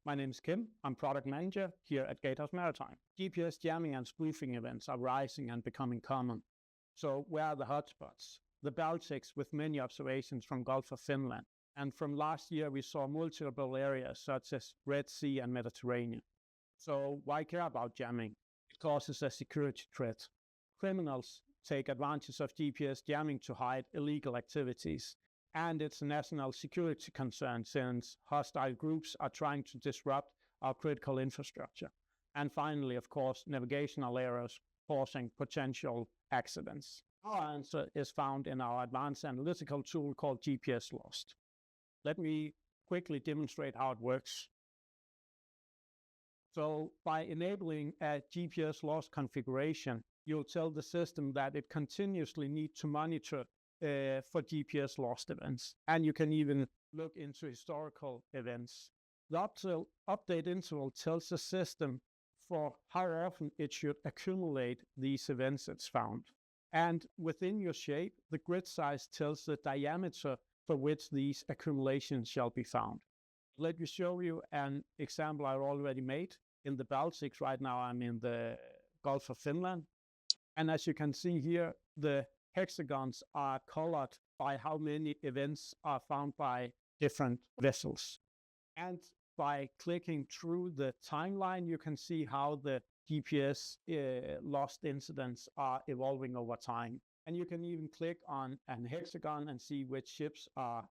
My name is Kim. I'm product manager here at Gatehouse Maritime. GPS jamming and spoofing events are rising and becoming common. So where are the hotspots? The Baltics, with many observations from Gulf of Finland. And from last year, we saw multiple areas such as Red Sea and Mediterranean. So why care about jamming? It causes a security threat. Criminals take advantage of GPS jamming to hide illegal activities. And it's a national security concern since hostile groups are trying to disrupt our critical infrastructure. And finally, of course, navigational errors causing potential accidents. Our answer is found in our advanced analytical tool called GPS Lost. Let me quickly demonstrate how it works. So by enabling a GPS Lost configuration, you'll tell the system that it continuously needs to monitor for GPS lost events. And you can even look into historical events. The update interval tells the system for how often it should accumulate these events it's found. And within your shape, the grid size tells the diameter for which these accumulations shall be found. Let me show you an example I already made in the Baltics. Right now I'm in the Gulf of Finland. And as you can see here, the hexagons are colored by how many events are found by different vessels. And by clicking through the timeline, you can see how the GPS lost incidents are evolving over time. And you can even click on an hexagon and see which ships are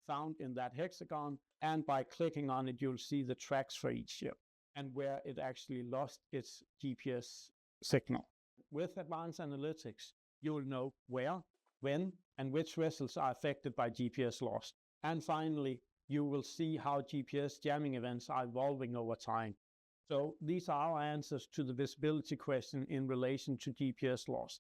found in that hexagon. And by clicking on it, you'll see the tracks for each ship and where it actually lost its GPS signal. With advanced analytics, you'll know where, when, and which vessels are affected by GPS loss. And finally, you will see how GPS jamming events are evolving over time. So these are our answers to the visibility question in relation to GPS lost.